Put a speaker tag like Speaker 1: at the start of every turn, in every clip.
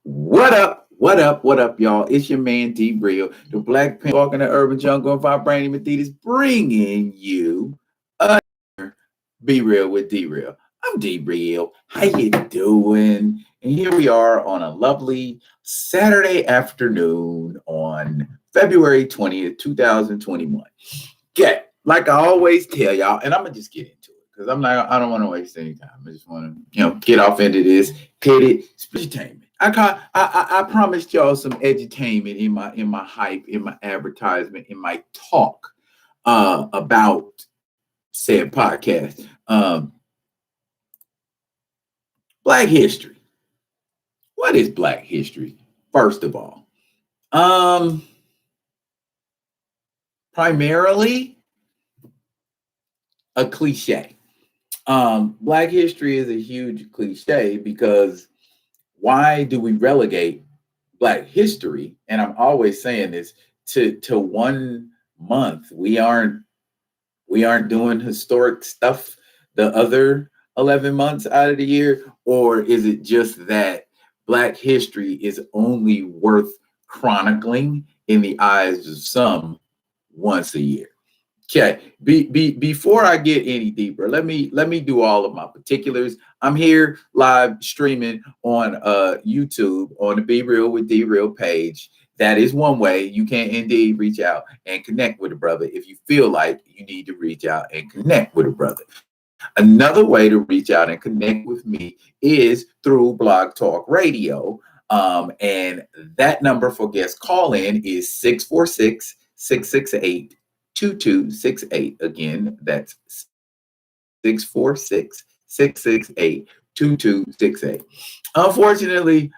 Speaker 1: What up? What up? What up, y'all? It's your man D Real, the Black Panther walking the urban jungle of vibrating Adidas, bringing you a Be Real with D Real. I'm D Real. How you doing? And here we are on a lovely Saturday afternoon on February 20th, 2021. Okay, like I always tell y'all, and I'm gonna just get into it because I don't want to waste any time. I just want to, get off into this, hit it, entertainment. I promised y'all some edutainment in my hype, in my advertisement, in my talk about said podcast. Black history. What is Black history? First of all, primarily a cliche. Black history is a huge cliche because why do we relegate Black history? And I'm always saying this to 1 month. We aren't doing historic stuff the other 11 months out of the year, or is it just that Black history is only worth chronicling in the eyes of some once a year? Okay. Before I get any deeper, let me do all of my particulars. I'm here live streaming on YouTube on the Be Real with D Real page. That is one way you can indeed reach out and connect with a brother if you feel like you need to reach out and connect with a brother. Another way to reach out and connect with me is through Blog Talk Radio. And that number for guest call in is 646-668-2268. Again, that's 646-668-2268. Unfortunately,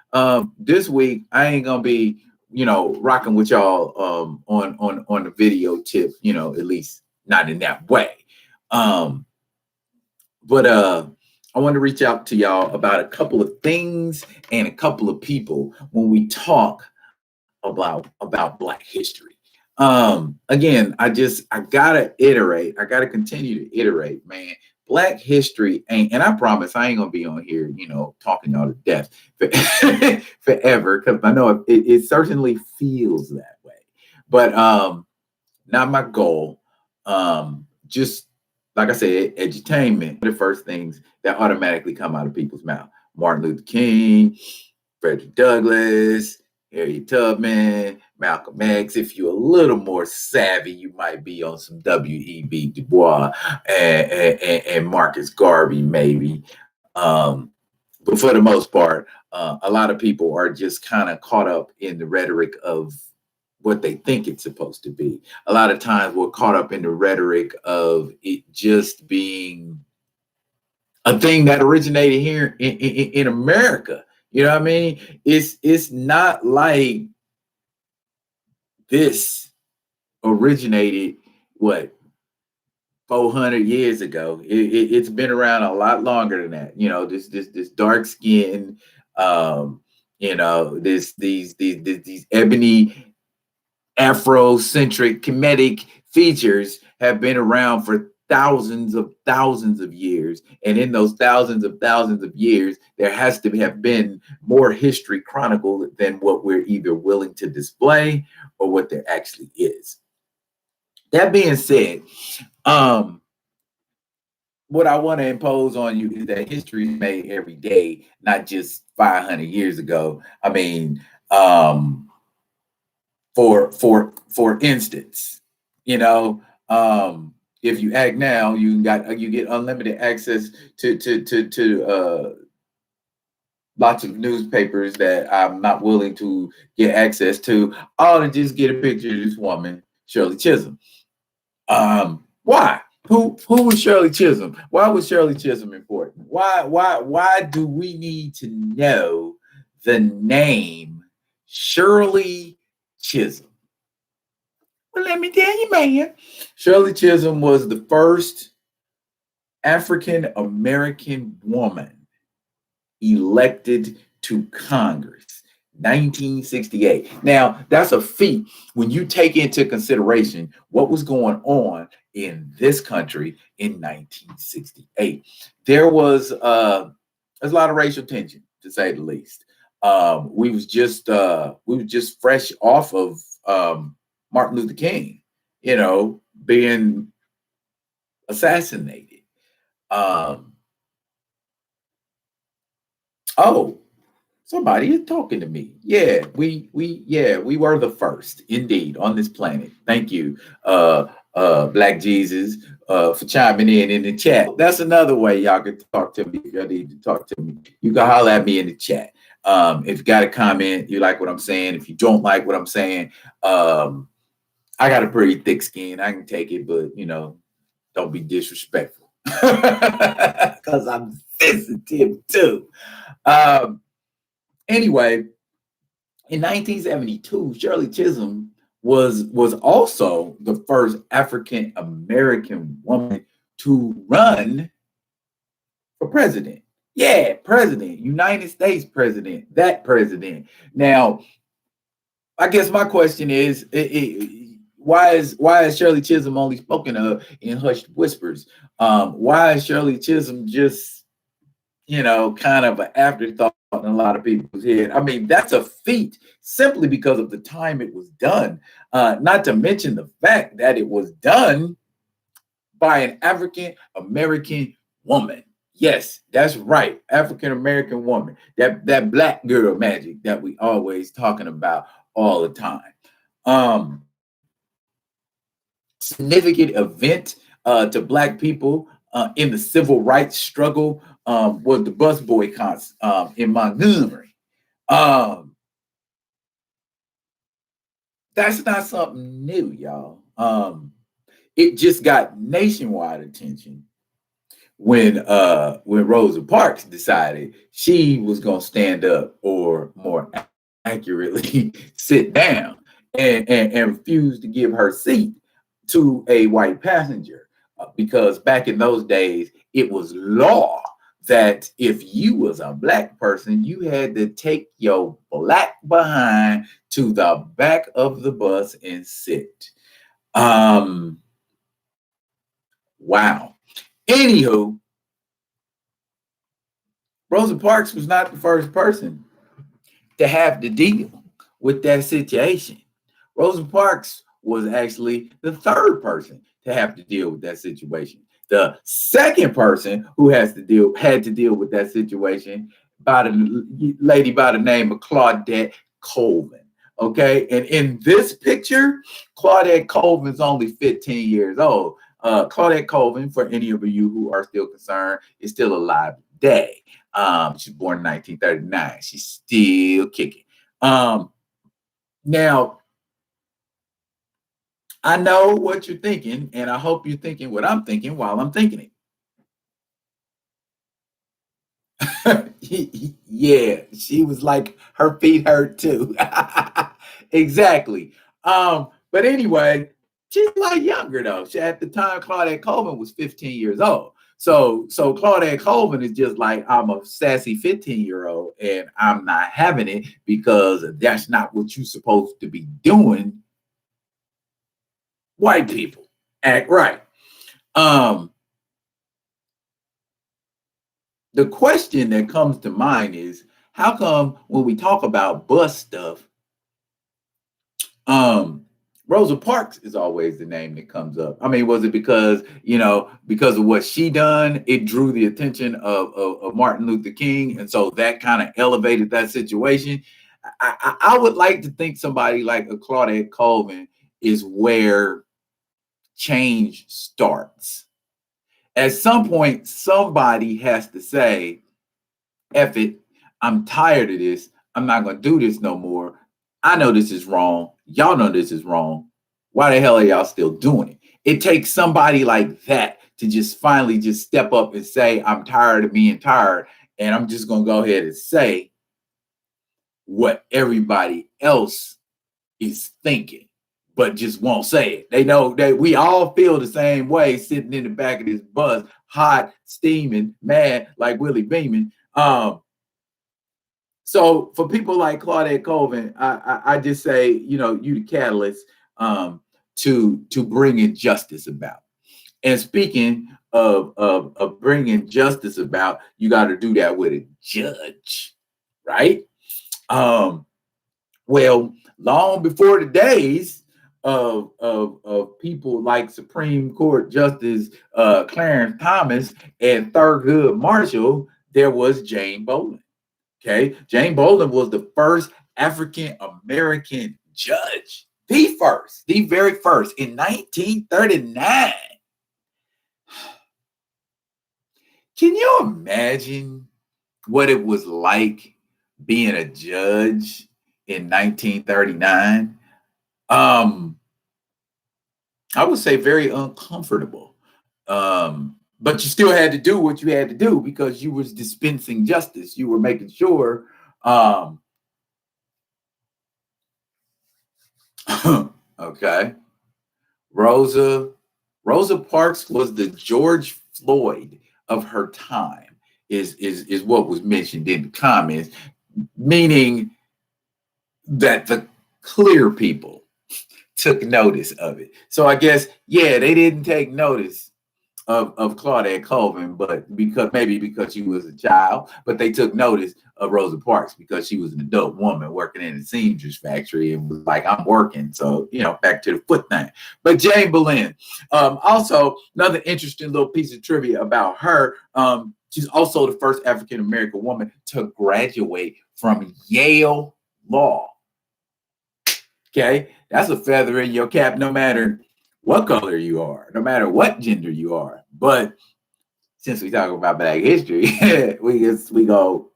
Speaker 1: this week I ain't gonna be, rocking with y'all on the video tip, at least not in that way. But I want to reach out to y'all about a couple of things and a couple of people when we talk about Black history. Again, I gotta iterate. I gotta continue to iterate, man. Black history ain't, and I promise I ain't gonna be on here, talking y'all to death forever, because I know it certainly feels that way. But not my goal. Just like I said, edutainment. The first things that automatically come out of people's mouth: Martin Luther King, Frederick Douglass, Harriet Tubman, Malcolm X. If you're a little more savvy, you might be on some W.E.B. Du Bois and Marcus Garvey, maybe. But for the most part, a lot of people are just kind of caught up in the rhetoric of what they think it's supposed to be. A lot of times we're caught up in the rhetoric of it just being a thing that originated here in America. You know what I mean? It's not like this originated, 400 years ago. It's been around a lot longer than that. This dark skin, these ebony Afrocentric Kemetic features have been around for thousands of years. And in those thousands of years, there has to have been more history chronicled than what we're either willing to display or what there actually is. That being said, what I want to impose on you is that history is made every day, not just 500 years ago. I mean, for instance, if you act now, you get unlimited access to lots of newspapers that I'm not willing to get access to, all to just get a picture of this woman, Shirley Chisholm. Why? Who was Shirley Chisholm? Why was Shirley Chisholm important? Why do we need to know the name Shirley Chisholm? Well, let me tell you, man. Shirley Chisholm was the first African American woman elected to Congress, 1968. Now, that's a feat when you take into consideration what was going on in this country in 1968. There was a lot of racial tension, to say the least. We was just fresh off of Martin Luther King, being assassinated. Um, oh, somebody is talking to me. Yeah, we were the first, indeed, on this planet. Thank you, Black Jesus, for chiming in the chat. That's another way y'all can talk to me if y'all need to talk to me. You can holler at me in the chat. If you got a comment, you like what I'm saying. If you don't like what I'm saying, I got a pretty thick skin. I can take it, but don't be disrespectful because I'm sensitive too. Anyway, in 1972, Shirley Chisholm was also the first African American woman to run for president. Yeah, president, United States president, that president. Now, I guess my question is, why is Shirley Chisholm only spoken of in hushed whispers? Why is Shirley Chisholm just kind of an afterthought in a lot of people's head? I mean, that's a feat simply because of the time it was done. Not to mention the fact that it was done by an African American woman. Yes, that's right. African American woman. That black girl magic that we always talking about all the time. Significant event to black people in the civil rights struggle was the bus boycotts in Montgomery. That's not something new, y'all. It just got nationwide attention when Rosa Parks decided she was going to stand up, or more accurately, sit down and refuse to give her seat to a white passenger, because back in those days it was law that if you was a black person, you had to take your black behind to the back of the bus and sit. Wow. Anywho, Rosa Parks was not the first person to have to deal with that situation. Rosa Parks was actually the third person to have to deal with that situation. The second person who had to deal with that situation by the lady by the name of Claudette Colvin. Okay, and in this picture, Claudette Colvin is only 15 years old. Claudette Colvin, for any of you who are still concerned, is still alive today. She was born in 1939. She's still kicking. Now, I know what you're thinking, and I hope you're thinking what I'm thinking while I'm thinking it. Yeah, she was like, her feet hurt too. Exactly. But anyway, she's a lot younger though. At the time, Claudette Colvin was 15 years old. So Claudette Colvin is just like, I'm a sassy 15-year-old and I'm not having it because that's not what you're supposed to be doing. White people act right. The question that comes to mind is, how come when we talk about bus stuff, Rosa Parks is always the name that comes up? I mean, was it because of what she done, it drew the attention of Martin Luther King, and so that kind of elevated that situation? I would like to think somebody like a Claudette Colvin is where change starts. At some point, somebody has to say, F it, I'm tired of this. I'm not going to do this no more. I know this is wrong. Y'all know this is wrong. Why the hell are y'all still doing it? It takes somebody like that to just finally just step up and say, I'm tired of being tired. And I'm just going to go ahead and say what everybody else is thinking, but just won't say it. They know that we all feel the same way sitting in the back of this bus, hot, steaming, mad, like Willie Beeman. So for people like Claudette Colvin, I just say, you the catalyst to bringing justice about. And speaking of bringing justice about, you got to do that with a judge, right? Um, well, long before the days of people like Supreme Court Justice Clarence Thomas and Thurgood Marshall, there was Jane Bolin. Okay, Jane Bolin was the first African American judge, the very first in 1939. Can you imagine what it was like being a judge in 1939? Um, I would say very uncomfortable. But you still had to do what you had to do because you was dispensing justice. You were making sure. Okay, Rosa Rosa Parks was the George Floyd of her time. Is what was mentioned in the comments, meaning that the clear people took notice of it. So I guess, yeah, they didn't take notice of Claudette Colvin, but because she was a child, but they took notice of Rosa Parks because she was an adult woman working in a seamstress factory and was like, I'm working. So, back to the foot thing. But Jane Boleyn, also another interesting little piece of trivia about her. She's also the first African American woman to graduate from Yale Law. Okay, that's a feather in your cap, no matter what color you are, no matter what gender you are. But since we talk about Black history, we go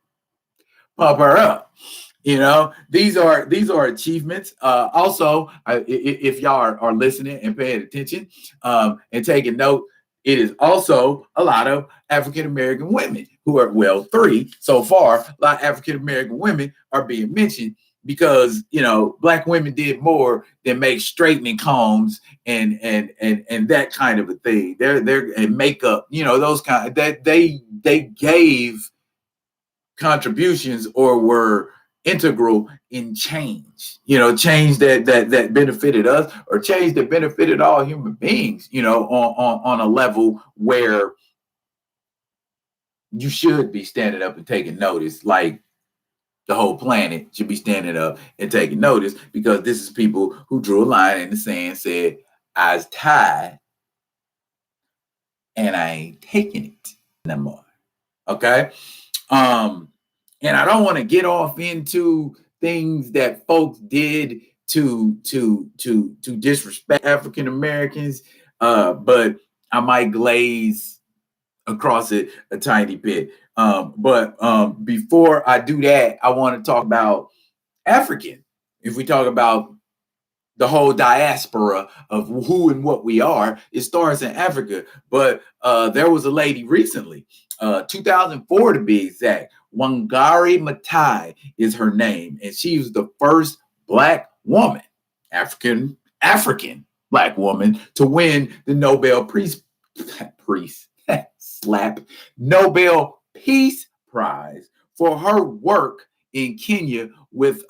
Speaker 1: pump her up. These are achievements. Also, if y'all are listening and paying attention and taking note, it is also a lot of African American women who are, well, three so far. A lot of African American women are being mentioned because Black women did more than make straightening combs and that kind of a thing. They're and makeup, those kind that they gave contributions or were integral in change, change that benefited us or change that benefited all human beings, on a level where you should be standing up and taking notice, like the whole planet should be standing up and taking notice, because this is people who drew a line in the sand, said, I's tired and I ain't taking it no more. Okay. Um, and I don't want to get off into things that folks did to disrespect African Americans, but I might glaze across it a tiny bit. But before I do that, I want to talk about African. If we talk about the whole diaspora of who and what we are, it starts in Africa. But there was a lady recently, 2004 to be exact. Wangari Maathai is her name, and she was the first Black woman, African Black woman, to win the Nobel Peace slap Nobel Peace Prize for her work in Kenya with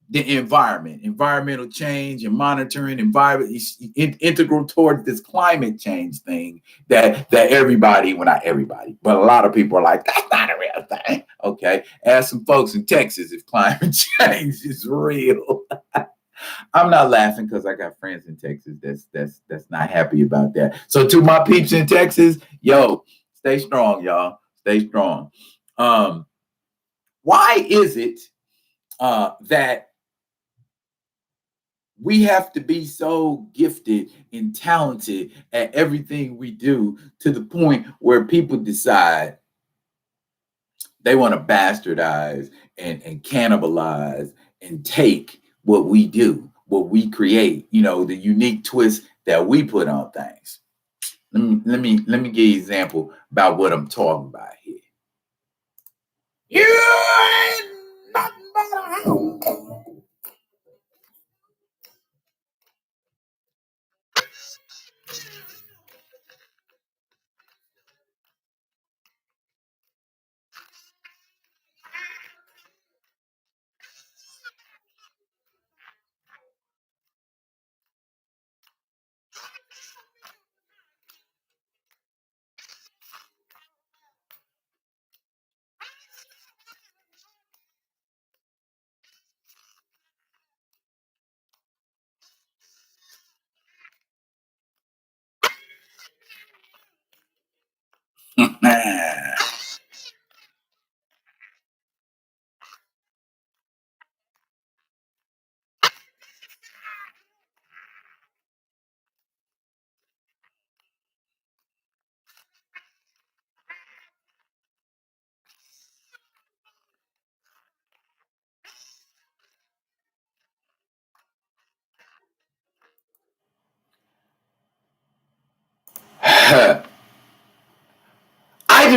Speaker 1: the environmental change and monitoring environment is integral towards this climate change thing that everybody, well, not everybody, but a lot of people are like, that's not a real thing. Okay, ask some folks in Texas if climate change is real. I'm not laughing because I got friends in Texas that's not happy about that. So to my peeps in Texas, yo, stay strong, y'all. Stay strong. Why is it that we have to be so gifted and talented at everything we do to the point where people decide they want to bastardize and cannibalize and take what we do, what we create, the unique twist that we put on things? Let me give you an example about what I'm talking about here. You ain't nothing but a hound.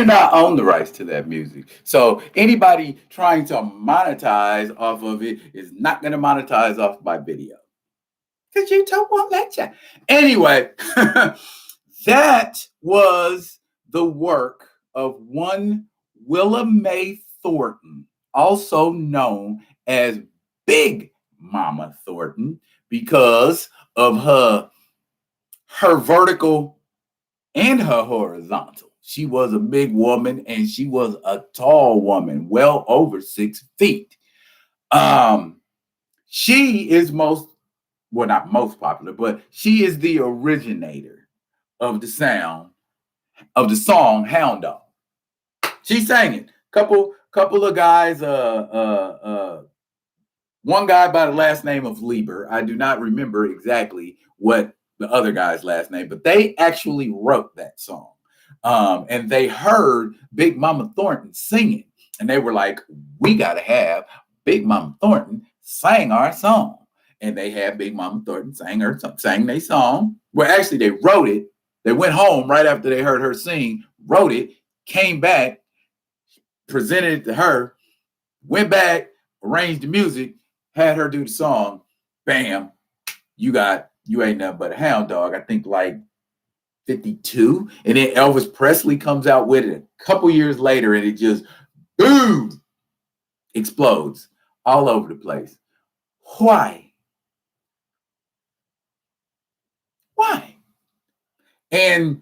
Speaker 1: do not own the rights to that music. So anybody trying to monetize off of it is not going to monetize off my video. Because YouTube won't let you. Anyway, that was the work of one Willa Mae Thornton, also known as Big Mama Thornton, because of her vertical and her horizontal. She was a big woman and she was a tall woman, well over 6 feet. She is not most popular, but she is the originator of the song Hound Dog. She sang it. Couple of guys, one guy by the last name of Lieber. I do not remember exactly what the other guy's last name, but they actually wrote that song. And they heard Big Mama Thornton singing, and they were like, we got to have Big Mama Thornton sing our song. And they had Big Mama Thornton sang their song. Well, actually, they wrote it. They went home right after they heard her sing, wrote it, came back, presented it to her, went back, arranged the music, had her do the song. Bam, you ain't nothing but a hound dog. I think like 52. And then Elvis Presley comes out with it a couple years later, and it just boom, explodes all over the place. Why? And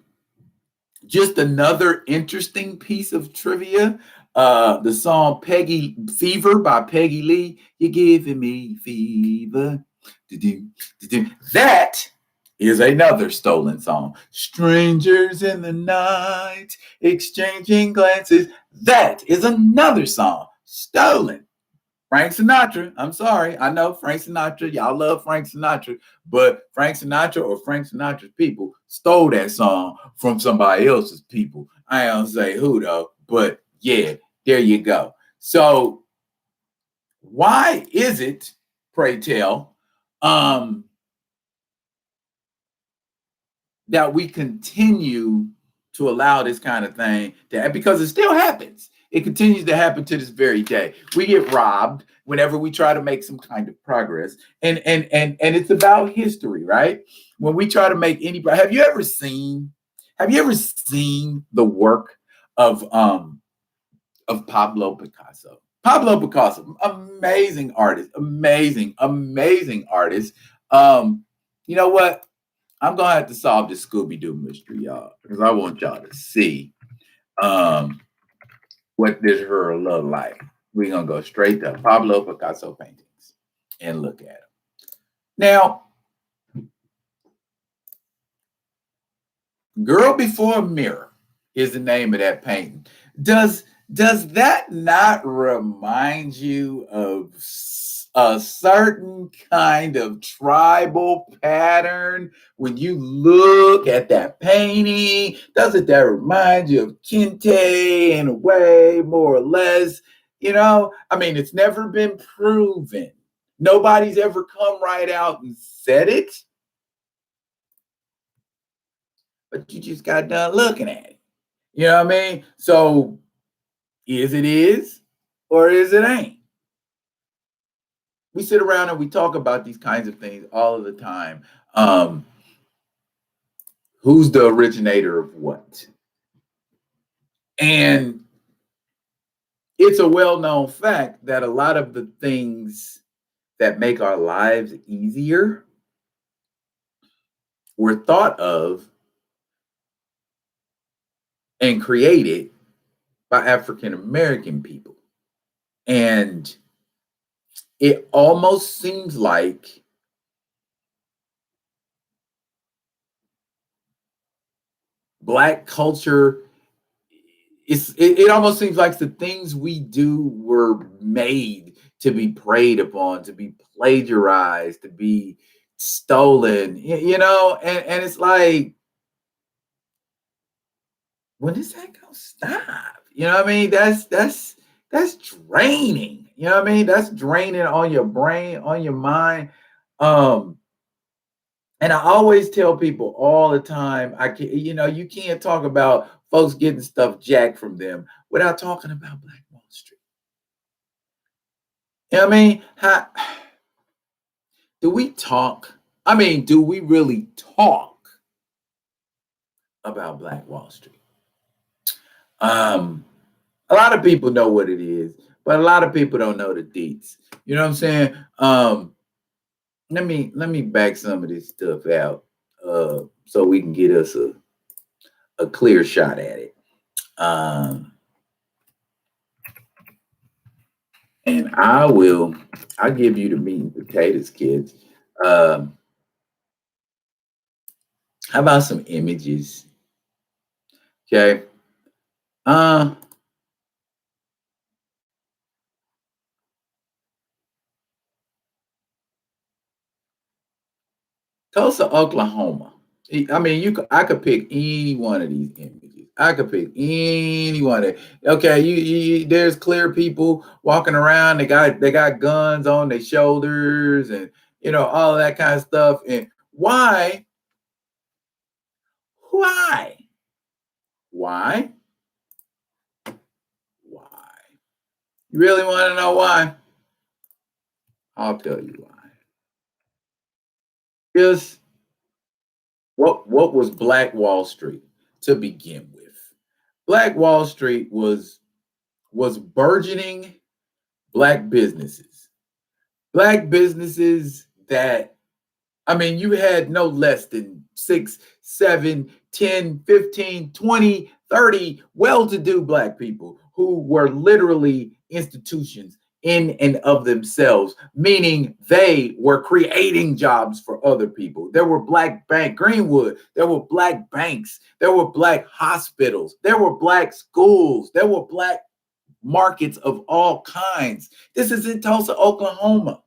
Speaker 1: just another interesting piece of trivia, the song Peggy Fever by Peggy Lee, You're Giving Me Fever. That is another stolen song. Strangers in the night, exchanging glances. That is another song stolen. Frank Sinatra. I'm sorry. I know Frank Sinatra. Y'all love Frank Sinatra. But Frank Sinatra or Frank Sinatra's people stole that song from somebody else's people. I don't say who though. But yeah, there you go. So why is it, pray tell, that we continue to allow this kind of thing to happen? Because it still happens. It continues to happen to this very day. We get robbed whenever we try to make some kind of progress. And it's about history, right? When we try to make anybody, have you ever seen the work of Pablo Picasso? Pablo Picasso, amazing artist, amazing artist. You know what? I'm gonna have to solve this Scooby-Doo mystery, y'all, because I want y'all to see what this girl look like. We're gonna go straight to Pablo Picasso paintings and look at them. Now, Girl Before a Mirror is the name of that painting. Does that not remind you of a certain kind of tribal pattern when you look at that painting? Doesn't that remind you of Kente in a way, more or less? You know, I mean, it's never been proven. Nobody's ever come right out and said it. But you just got done looking at it. You know what I mean? So is it is or is it ain't? We sit around and we talk about these kinds of things all of the time. Who's the originator of what? And it's a well-known fact that a lot of the things that make our lives easier were thought of and created by African American people. And it almost seems like Black culture, it almost seems like the things we do were made to be preyed upon, to be plagiarized, to be stolen, you know, and it's like, when is that gonna stop? You know what I mean? That's draining. You know what I mean? That's draining on your brain, on your mind. And I always tell people all the time, I can, you can't talk about folks getting stuff jacked from them without talking about Black Wall Street. You know what I mean? How do we talk? I mean, do we really talk about Black Wall Street? Um, a lot of people know what it is, but a lot of people don't know the deets. You know what I'm saying? Let me back some of this stuff out so we can get us a clear shot at it. And I'll give you the meat and potatoes, kids. Um, how about some images? Okay. Uh, Tulsa, Oklahoma. I mean, I could pick any one of these images. I could pick any one of. Okay, there's clear people walking around. They got guns on their shoulders, and all of that kind of stuff. And why? Why? Why? Why? You really want to know why? I'll tell you why. Just what was Black Wall Street to begin with? Black Wall Street was burgeoning black businesses. Black businesses that, I mean, you had no less than 6, 7, 10, 15, 20, 30 well-to-do black people who were literally institutions in and of themselves, meaning they were creating jobs for other people. There were black bank Greenwood, there were black banks, there were black hospitals, there were black schools, there were black markets of all kinds. This is in Tulsa, Oklahoma.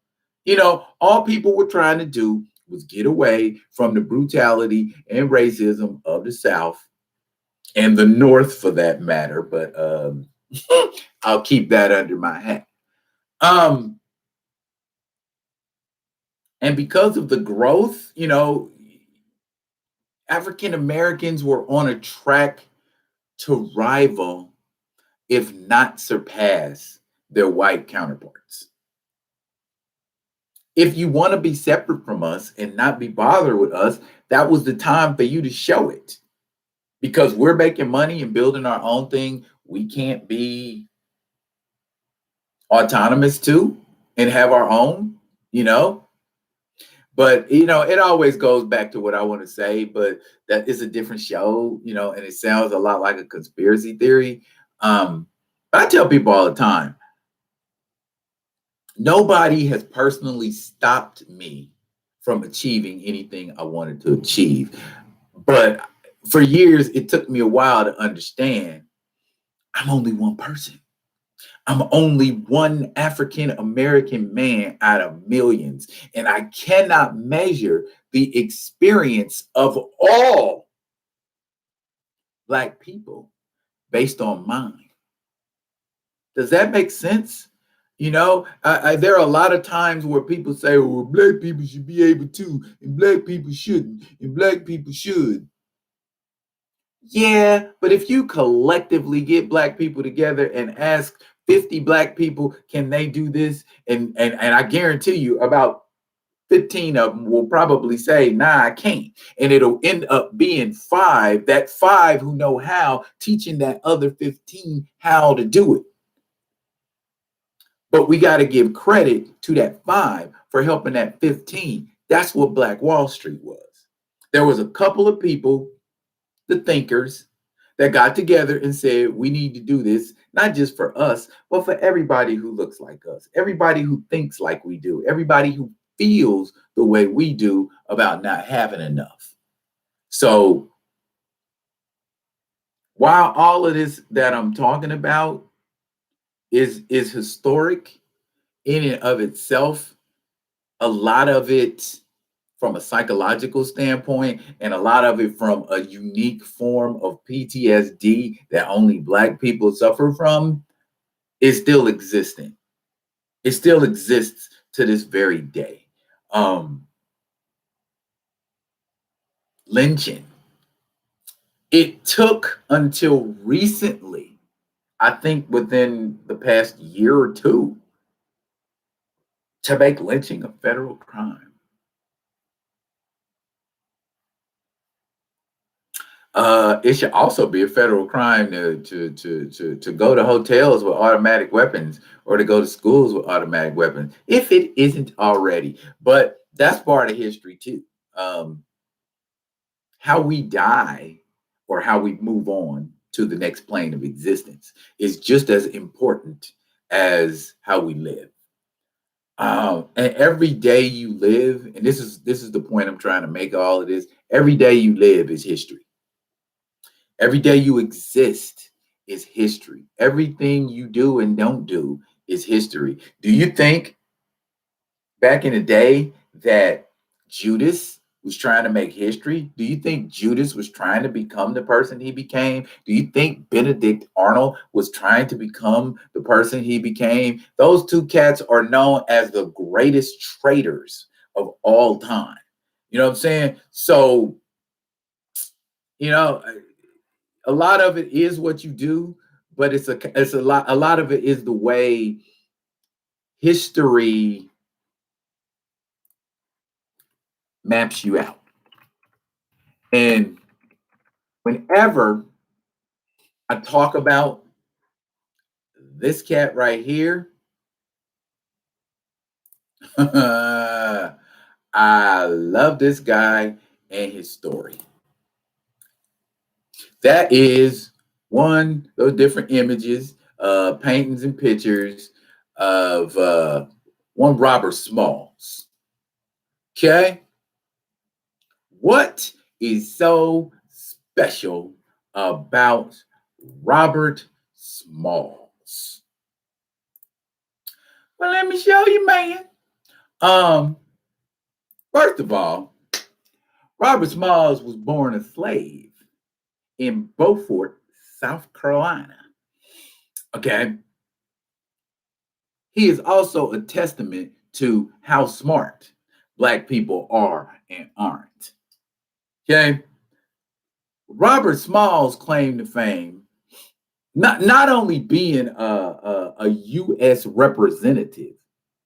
Speaker 1: All people were trying to do was get away from the brutality and racism of the South and the North for that matter. But I'll keep that under my hat. Um, and because of the growth, African Americans were on a track to rival, if not surpass, their white counterparts. If you want to be separate from us and not be bothered with us, that was the time for you to show it. Because we're making money and building our own thing, we can't be autonomous too and have our own, you know. But it always goes back to what I want to say, but that is a different show, and it sounds a lot like a conspiracy theory. I tell people all the time, nobody has personally stopped me from achieving anything I wanted to achieve. But for years, it took me a while to understand I'm only one person. I'm only one African American man out of millions, and I cannot measure the experience of all Black people based on mine. Does that make sense? There are a lot of times where people say, well, Black people should be able to, and Black people shouldn't, and Black people should. Yeah, but if you collectively get Black people together and ask 50 Black people, can they do this? And I guarantee you about 15 of them will probably say, nah, I can't. And it'll end up being that five who know how, teaching that other 15 how to do it. But we got to give credit to that five for helping that 15. That's what Black Wall Street was. There was a couple of people, the thinkers, that got together and said, we need to do this, not just for us, but for everybody who looks like us, everybody who thinks like we do, everybody who feels the way we do about not having enough. So while all of this that I'm talking about is historic in and of itself, a lot of it from a psychological standpoint, and a lot of it from a unique form of PTSD that only Black people suffer from, is still existing. It still exists to this very day. lynching. It took until recently, I think within the past year or two, to make lynching a federal crime. It should also be a federal crime to go to hotels with automatic weapons or to go to schools with automatic weapons, if it isn't already. But that's part of history too. Um, how we die or how we move on to the next plane of existence is just as important as how we live. And every day you live, and this is the point I'm trying to make. All of this, every day you live is history. Every day you exist is history. Everything you do and don't do is history. Do you think back in the day that Judas was trying to make history? Do you think Judas was trying to become the person he became? Do you think Benedict Arnold was trying to become the person he became? Those two cats are known as the greatest traitors of all time. You know what I'm saying? So, you know, a lot of it is what you do, but it's a lot of it is the way history maps you out. And whenever I talk about this cat right here, I love this guy and his story. That is one those different images, paintings and pictures of one Robert Smalls. Okay, what is so special about Robert Smalls? Well, let me show you, man. Um, First of all, Robert Smalls was born a slave in Beaufort, South Carolina. Okay. He is also a testament to how smart Black people are and aren't. Okay. Robert Smalls claimed to fame not only being a U.S. representative,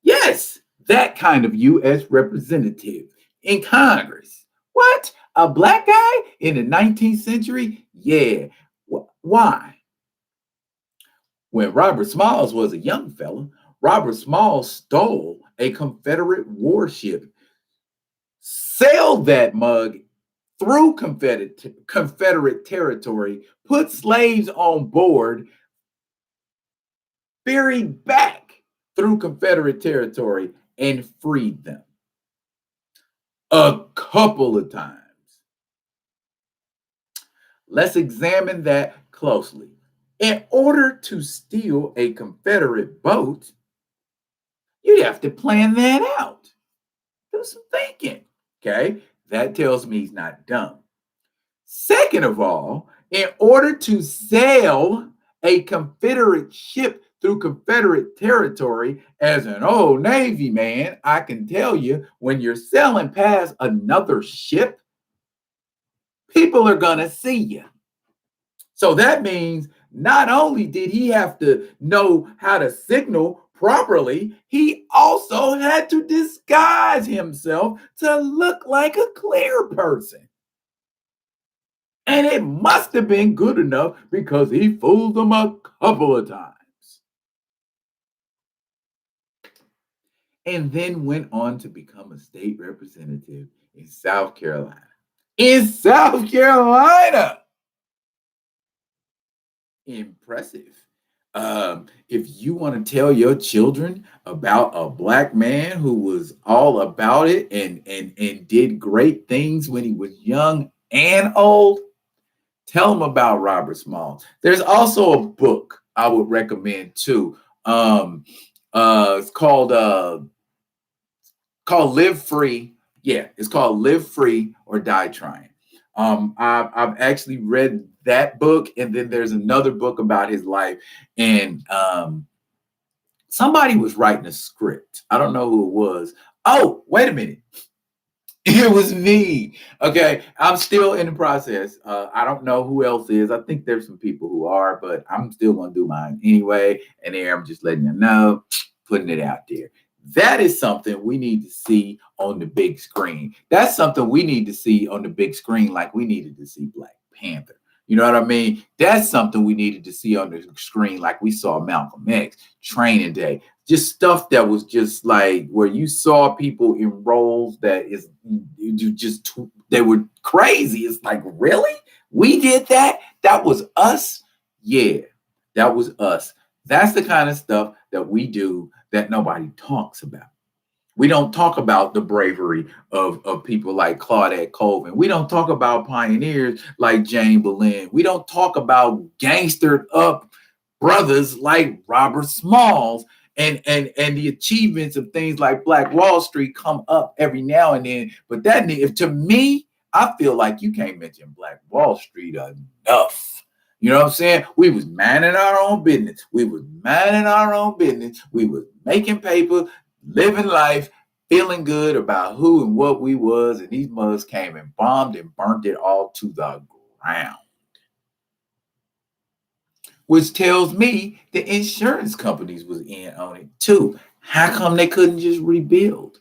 Speaker 1: yes, that kind of U.S. representative in Congress. What? A Black guy in the 19th century? Yeah. Why? When Robert Smalls was a young fella, Robert Smalls stole a Confederate warship, sailed that mug through Confederate territory, put slaves on board, ferried back through Confederate territory, and freed them a couple of times. Let's examine that closely. In order to steal a Confederate boat, you'd have to plan that out. Do some thinking. Okay. That tells me he's not dumb. Second of all, in order to sail a Confederate ship through Confederate territory, as an old Navy man, I can tell you when you're sailing past another ship, people are going to see you. So that means not only did he have to know how to signal properly, he also had to disguise himself to look like a clear person. And it must have been good enough because he fooled them a couple of times. And then went on to become a state representative in South Carolina. In South Carolina! Impressive. If you want to tell your children about a Black man who was all about it and did great things when he was young and old, tell them about Robert Smalls. There's also a book I would recommend too. It's called Live Free. Yeah, it's called Live Free or Die Trying. I've actually read that book, and then there's another book about his life, and somebody was writing a script. I don't know who it was. Oh, wait a minute. It was me. Okay. I'm still in the process. I don't know who else is. I think there's some people who are, but I'm still going to do mine anyway. And there, I'm just letting you know, putting it out there. That is something we need to see on the big screen. That's something we need to see on the big screen, like we needed to see Black Panther. You know what I mean? That's something we needed to see on the screen, like we saw Malcolm X, Training Day, just stuff that was just like where you saw people in roles that is you just they were crazy. It's like, really? We did that? That was us? Yeah, that was us. That's the kind of stuff that we do that nobody talks about. We don't talk about the bravery of people like Claudette Colvin. We don't talk about pioneers like Jane Boleyn. We don't talk about gangstered up brothers like Robert Smalls, and the achievements of things like Black Wall Street come up every now and then. But that, if to me, I feel like you can't mention Black Wall Street enough. You know what I'm saying? We was minding our own business. We was minding our own business. We was making paper, living life, feeling good about who and what we was, and these mothers came and bombed and burnt it all to the ground. Which tells me the insurance companies was in on it too. How come they couldn't just rebuild?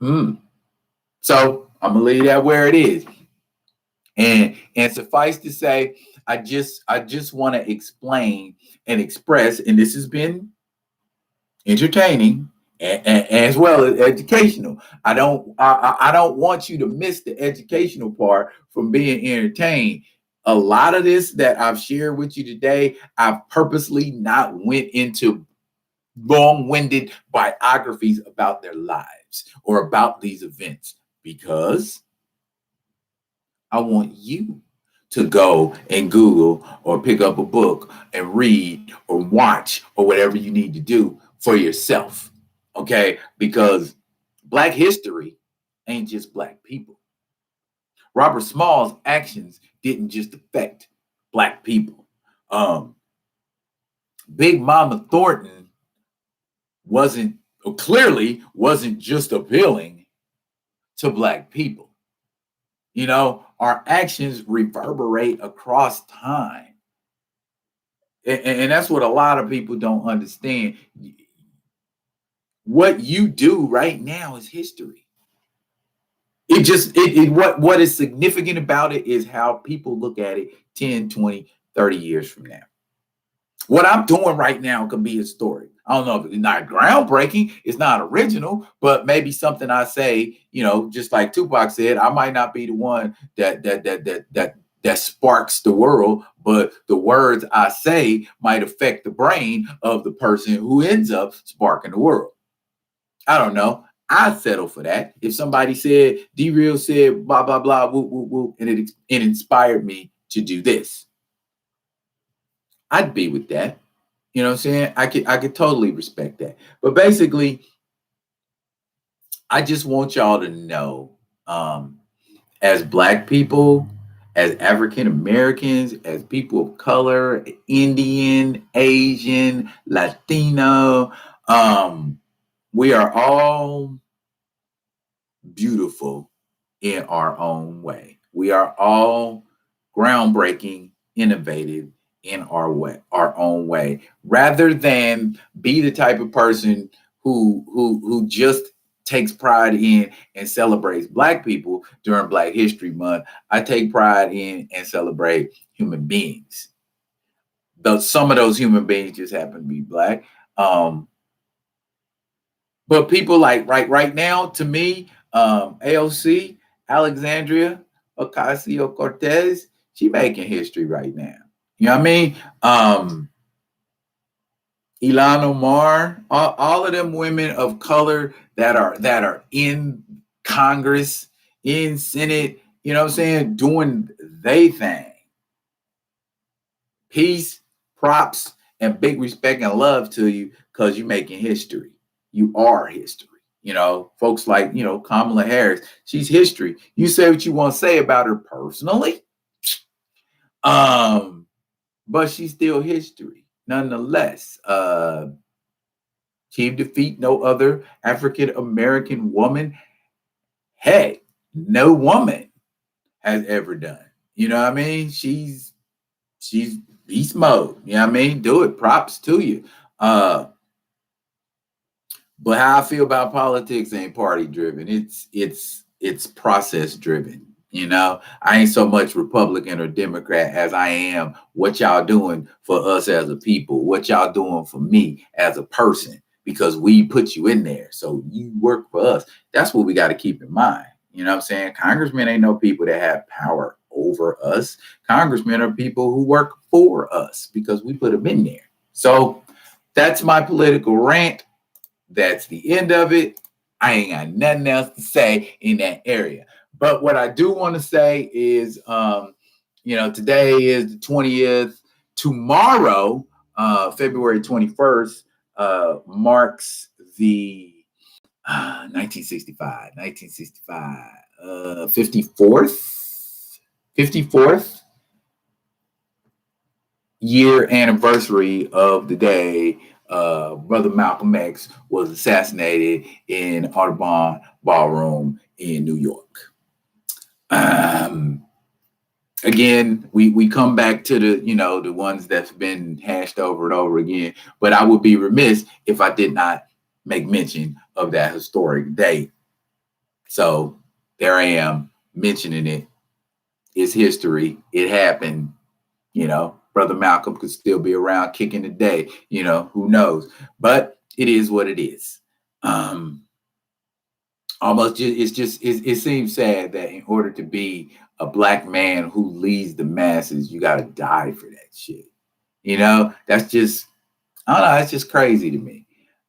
Speaker 1: So I'm gonna leave that where it is. And suffice to say, I just want to explain and express, and this has been entertaining and as well as educational. I don't want you to miss the educational part from being entertained. A lot of this that I've shared with you today, I've purposely not went into long-winded biographies about their lives or about these events because I want you to go and Google or pick up a book and read or watch or whatever you need to do for yourself. Okay? Because Black history ain't just Black people. Robert Small's actions didn't just affect Black people. Um, Big Mama Thornton wasn't clearly wasn't just appealing to Black people. You know, our actions reverberate across time. And that's what a lot of people don't understand. What you do right now is history. What is significant about it is how people look at it 10, 20, 30 years from now. What I'm doing right now could be historic. I don't know if it's not groundbreaking, it's not original, but maybe something I say, just like Tupac said, I might not be the one that sparks the world, but the words I say might affect the brain of the person who ends up sparking the world. I don't know. I'd settle for that. If somebody said, D Real said, blah, blah, blah, whoop, whoop, whoop, and it inspired me to do this, I'd be with that. You know what I'm saying? I could totally respect that. But basically, I just want y'all to know, as Black people, as African Americans, as people of color, Indian, Asian, Latino, we are all beautiful in our own way. We are all groundbreaking, innovative in our own way, rather than be the type of person who just takes pride in and celebrates Black people during Black History Month. I take pride in and celebrate human beings. Though some of those human beings just happen to be Black. But people like right now, to me, AOC, Alexandria Ocasio Cortez, she making history right now. You know what I mean? Ilhan Omar, all of them women of color that are in Congress, in Senate, you know what I'm saying, doing they thing. Peace, props, and big respect and love to you because you're making history. You are history. Folks like, Kamala Harris, she's history. You say what you want to say about her personally, but she's still history. Nonetheless, she defeat no other African American woman Hey, no woman has ever done. You know what I mean? She's beast mode. You know what I mean? Do it. Props to you. But how I feel about politics ain't party driven. It's process driven. You know, I ain't so much Republican or Democrat as I am what y'all doing for us as a people, what y'all doing for me as a person, because we put you in there. So you work for us. That's what we got to keep in mind. You know what I'm saying? Congressmen ain't no people that have power over us. Congressmen are people who work for us because we put them in there. So that's my political rant. That's the end of it. I ain't got nothing else to say in that area. But what I do want to say is, today is the 20th. Tomorrow, February 21st, marks the 54th year anniversary of the day Brother Malcolm X was assassinated in Audubon Ballroom in New York. Again, we come back to the ones that's been hashed over and over again, but I would be remiss if I did not make mention of that historic day. So there I am mentioning it. It's history. It happened. Brother Malcolm could still be around kicking the day, who knows? But it is what it is. It seems sad that in order to be a black man who leads the masses, you got to die for that shit. That's just, I don't know, it's just crazy to me.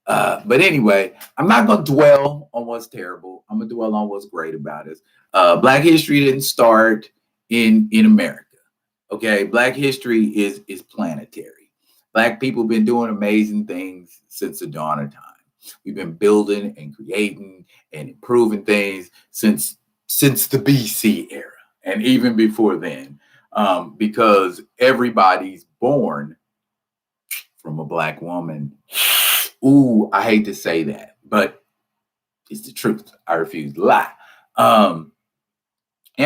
Speaker 1: But anyway, I'm not going to dwell on what's terrible. I'm going to dwell on what's great about it. Black history didn't start in America. Okay, Black history is planetary. Black people have been doing amazing things since the dawn of time. We've been building and creating and improving things since the BC era and even before then, because everybody's born from a Black woman. Ooh, I hate to say that, but it's the truth. I refuse to lie. And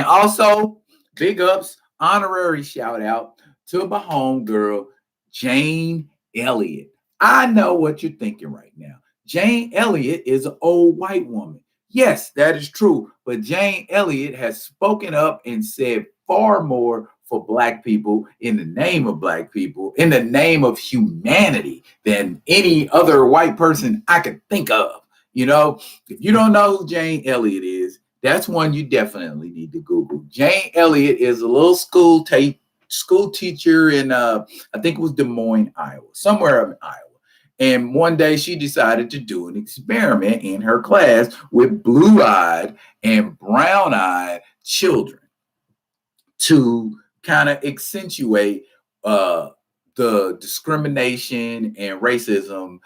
Speaker 1: also, big ups, honorary shout out to my homegirl, Jane Elliott. I know what you're thinking right now. Jane Elliott is an old white woman. Yes, that is true. But Jane Elliott has spoken up and said far more for Black people, in the name of Black people, in the name of humanity, than any other white person I could think of. If you don't know who Jane Elliott is, that's one you definitely need to Google. Jane Elliott is a little school teacher in, I think it was Des Moines, Iowa, somewhere in Iowa. And one day she decided to do an experiment in her class with blue-eyed and brown-eyed children to kind of accentuate the discrimination and racism,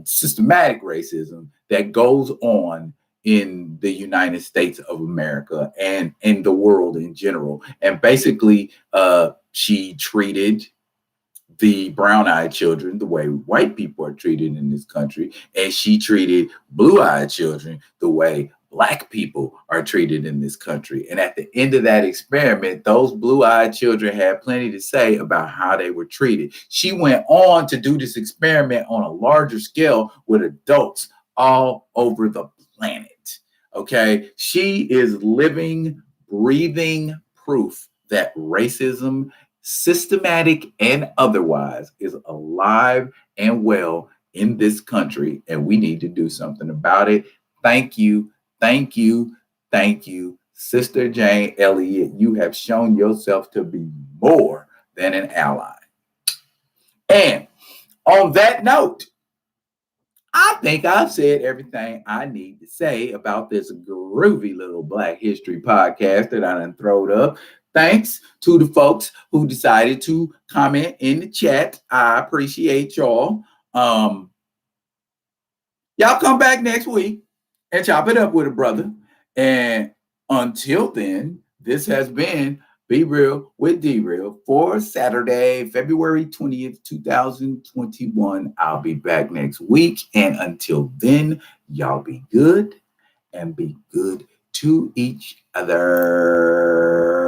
Speaker 1: systematic racism that goes on in the United States of America and in the world in general. And basically, she treated the brown-eyed children the way white people are treated in this country, and she treated blue-eyed children the way Black people are treated in this country. And at the end of that experiment, those blue-eyed children had plenty to say about how they were treated. She went on to do this experiment on a larger scale with adults all over the planet. Okay, she is living, breathing proof that racism, systematic and otherwise, is alive and well in this country, and we need to do something about it. Thank you, Sister Jane Elliott. You have shown yourself to be more than an ally. And on that note, I think I've said everything I need to say about this groovy little Black History podcast that I done throwed up. Thanks to the folks who decided to comment in the chat. I appreciate y'all. Y'all come back next week and chop it up with a brother. And until then, this has been Be Real with D-Real for Saturday, February 20th, 2021. I'll be back next week. And until then, y'all be good and be good to to each other.